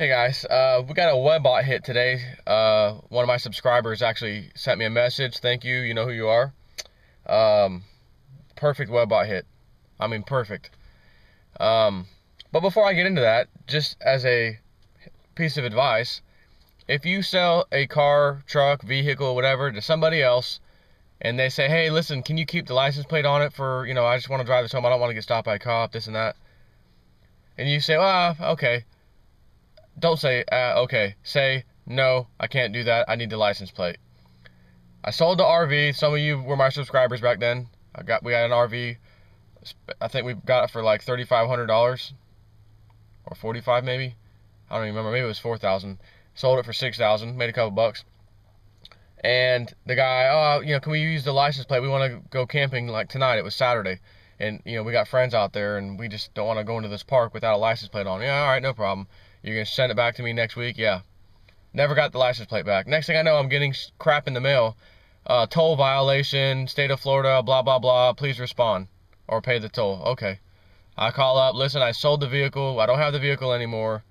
Hey guys, we got a webbot hit today. One of my subscribers actually sent me a message. Thank you. You know who you are. Perfect webbot hit. I mean, perfect. But before I get into that, just as a piece of advice, if you sell a car, truck, vehicle, whatever to somebody else, and they say, hey, listen, can you keep the license plate on it for, I just want to drive this home. I don't want to get stopped by a cop, this and that. And you say, okay. Don't say, okay. Say, no, I can't do that. I need the license plate. I sold the RV. Some of you were my subscribers back then. We got an RV. I think we got it for like $3,500 or $45 maybe. I don't even remember. Maybe it was $4,000. Sold it for $6,000. Made a couple bucks. And the guy, can we use the license plate? We want to go camping like tonight. It was Saturday. And, we got friends out there and we just don't want to go into this park without a license plate on. Yeah, all right, no problem. You're going to send it back to me next week? Yeah. Never got the license plate back. Next thing I know, I'm getting crap in the mail. Toll violation, state of Florida, blah, blah, blah. Please respond or pay the toll. Okay. I call up. Listen, I sold the vehicle. I don't have the vehicle anymore.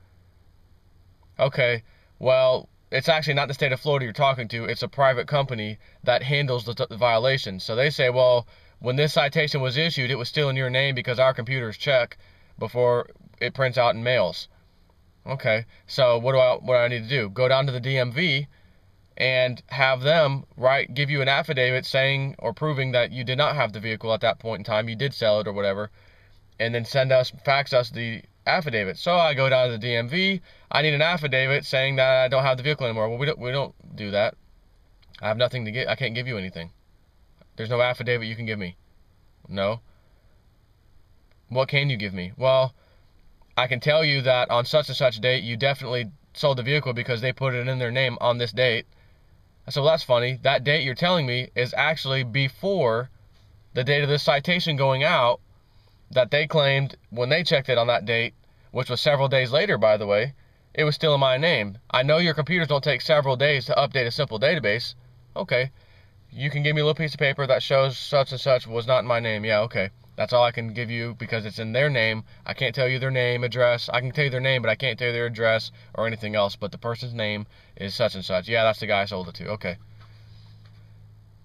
Okay. Well, it's actually not the state of Florida you're talking to. It's a private company that handles the violation. So they say, well, when this citation was issued, it was still in your name because our computers check before it prints out and mails. Okay, so what do I need to do? Go down to the DMV and have them give you an affidavit saying or proving that you did not have the vehicle at that point in time. You did sell it or whatever, and then fax us the affidavit. So I go down to the DMV. I need an affidavit saying that I don't have the vehicle anymore. Well, we don't do that. I have nothing to get. I can't give you anything. There's no affidavit you can give me. No. What can you give me? Well, I can tell you that on such and such date, you definitely sold the vehicle because they put it in their name on this date. So that's funny. That date you're telling me is actually before the date of this citation going out that they claimed when they checked it on that date, which was several days later, by the way, it was still in my name. I know your computers don't take several days to update a simple database. Okay. You can give me a little piece of paper that shows such and such was not in my name. Yeah, okay. That's all I can give you because it's in their name. I can't tell you their name, address. I can tell you their name, but I can't tell you their address or anything else. But the person's name is such and such. Yeah, that's the guy I sold it to. Okay.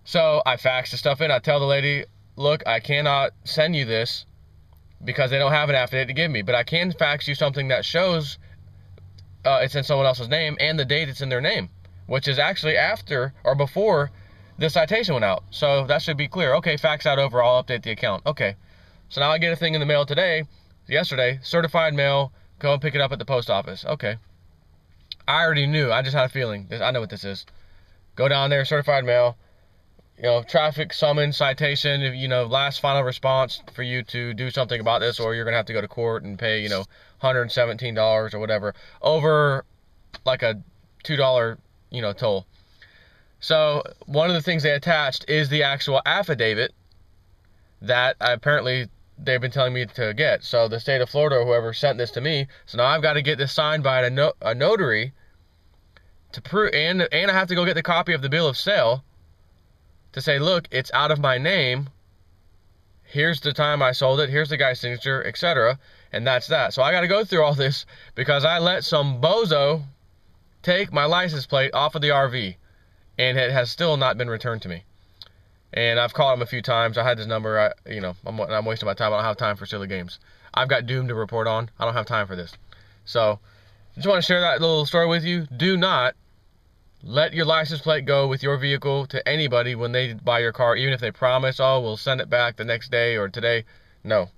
So I fax the stuff in. I tell the lady, look, I cannot send you this because they don't have an affidavit to give me. But I can fax you something that shows it's in someone else's name and the date it's in their name, which is actually after or before this citation went out. So that should be clear. Okay, fax that over. I'll update the account. Okay. So now I get a thing in the mail yesterday, certified mail, go and pick it up at the post office. Okay. I already knew. I just had a feeling. I know what this is. Go down there, certified mail, traffic summons, citation, last final response for you to do something about this, or you're going to have to go to court and pay, $117 or whatever over like a $2, toll. So one of the things they attached is the actual affidavit that apparently they've been telling me to get. So the state of Florida or whoever sent this to me. So now I've got to get this signed by a notary to prove, and I have to go get the copy of the bill of sale to say, look, it's out of my name. Here's the time I sold it. Here's the guy's signature, etc. And that's that. So I got to go through all this because I let some bozo take my license plate off of the RV. And it has still not been returned to me. And I've called him a few times. I had his number. I'm wasting my time. I don't have time for silly games. I've got Doom to report on. I don't have time for this. So, just want to share that little story with you. Do not let your license plate go with your vehicle to anybody when they buy your car, even if they promise, oh, we'll send it back the next day or today. No.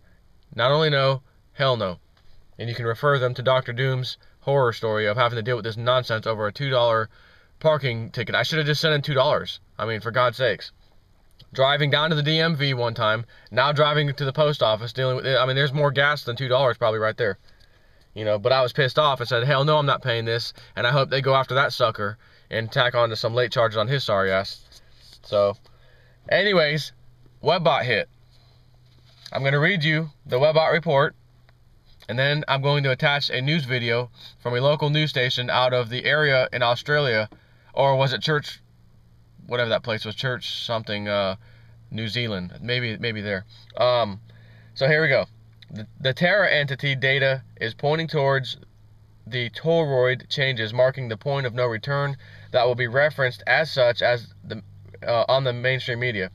Not only no, hell no. And you can refer them to Dr. Doom's horror story of having to deal with this nonsense over a $2 parking ticket. I should have just sent in $2. I mean, for God's sakes. Driving down to the DMV one time, now driving to the post office, dealing with it. I mean, there's more gas than $2 probably right there. But I was pissed off and said, hell no, I'm not paying this. And I hope they go after that sucker and tack on to some late charges on his sorry ass. So, anyways, webbot hit. I'm going to read you the webbot report. And then I'm going to attach a news video from a local news station out of the area in Australia. Or was it Church, whatever that place was, Church something, New Zealand, maybe there. So here we go. The Terra entity data is pointing towards the toroid changes, marking the point of no return that will be referenced as such as on the mainstream media.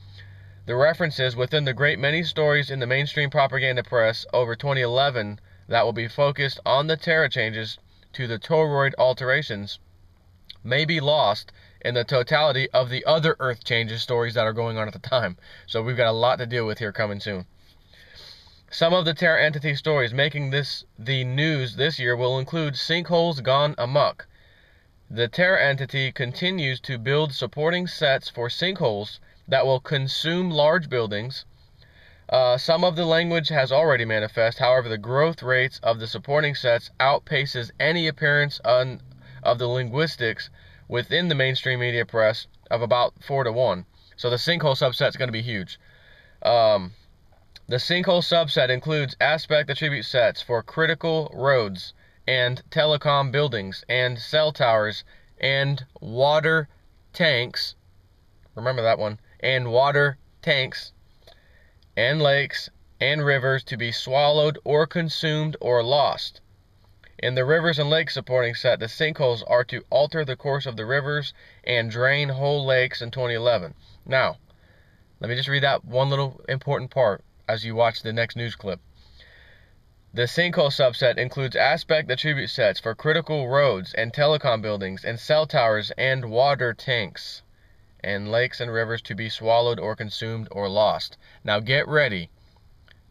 The references within the great many stories in the mainstream propaganda press over 2011 that will be focused on the Terra changes to the toroid alterations may be lost in the totality of the other Earth changes stories that are going on at the time. So we've got a lot to deal with here coming soon. Some of the Terra entity stories making the news this year will include sinkholes gone amok. The Terra entity continues to build supporting sets for sinkholes that will consume large buildings. Some of the language has already manifest. However, the growth rates of the supporting sets outpaces any appearance of the linguistics within the mainstream media press of about 4-to-1. So the sinkhole subset is going to be huge. The sinkhole subset includes aspect attribute sets for critical roads and telecom buildings and cell towers and water tanks. Remember that one. And water tanks and lakes and rivers to be swallowed or consumed or lost. In the rivers and lakes supporting set, the sinkholes are to alter the course of the rivers and drain whole lakes in 2011. Now, let me just read that one little important part as you watch the next news clip. The sinkhole subset includes aspect attribute sets for critical roads and telecom buildings and cell towers and water tanks and lakes and rivers to be swallowed or consumed or lost. Now get ready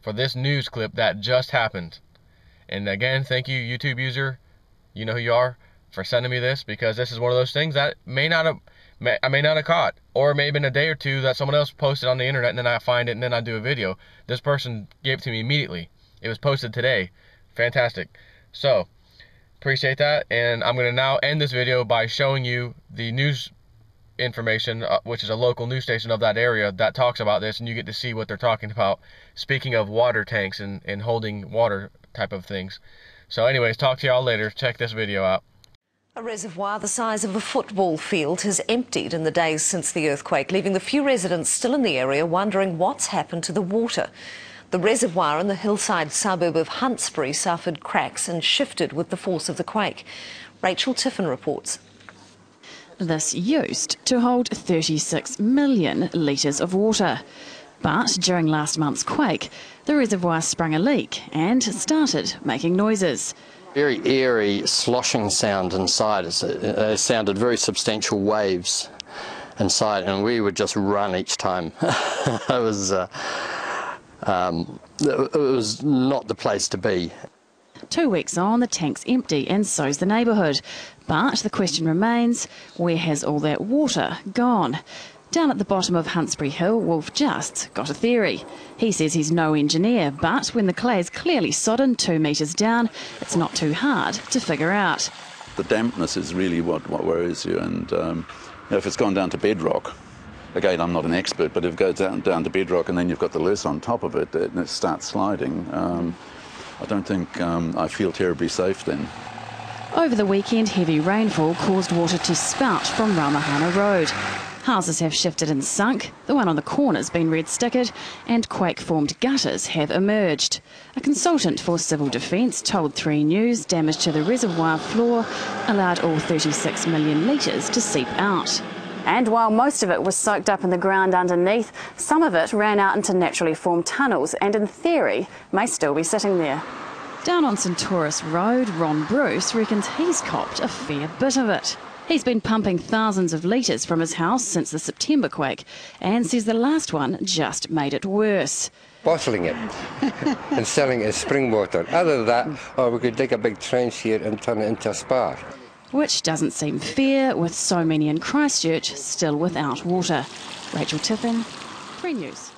for this news clip that just happened. And again, thank you, YouTube user, you know who you are, for sending me this, because this is one of those things that I may not have caught, or it may have been a day or two that someone else posted on the internet and then I find it and then I do a video. This person gave it to me immediately. It was posted today. Fantastic. So, appreciate that, and I'm going to now end this video by showing you the news information, which is a local news station of that area that talks about this, and you get to see what they're talking about, speaking of water tanks and holding water type of things. So anyways, talk to y'all later. Check this video out. A reservoir the size of a football field has emptied in the days since the earthquake, leaving the few residents still in the area wondering what's happened to the water. The reservoir in the hillside suburb of Huntsbury suffered cracks and shifted with the force of the quake. Rachel Tiffin reports. This used to hold 36 million litres of water. But during last month's quake, the reservoir sprung a leak and started making noises. Very eerie sloshing sound inside. It sounded very substantial waves inside, and we would just run each time. It was not the place to be. 2 weeks on, the tank's empty, and so's the neighbourhood. But the question remains, where has all that water gone? Down at the bottom of Huntsbury Hill, Wolf just got a theory. He says he's no engineer, but when the clay is clearly sodden 2 metres down, it's not too hard to figure out. The dampness is really what worries you, and if it's gone down to bedrock, again, I'm not an expert, but if it goes down to bedrock and then you've got the loose on top of it and it starts sliding, I don't think I feel terribly safe then. Over the weekend, heavy rainfall caused water to spout from Ramahana Road. Houses have shifted and sunk, the one on the corner's been red-stickered, and quake-formed gutters have emerged. A consultant for civil defence told 3 News damage to the reservoir floor allowed all 36 million litres to seep out. And while most of it was soaked up in the ground underneath, some of it ran out into naturally formed tunnels and in theory may still be sitting there. Down on Centaurus Road, Ron Bruce reckons he's copped a fair bit of it. He's been pumping thousands of litres from his house since the September quake and says the last one just made it worse. Bottling it and selling it as spring water. Other than that, we could dig a big trench here and turn it into a spa. Which doesn't seem fair with so many in Christchurch still without water. Rachel Tiffin, 3 News.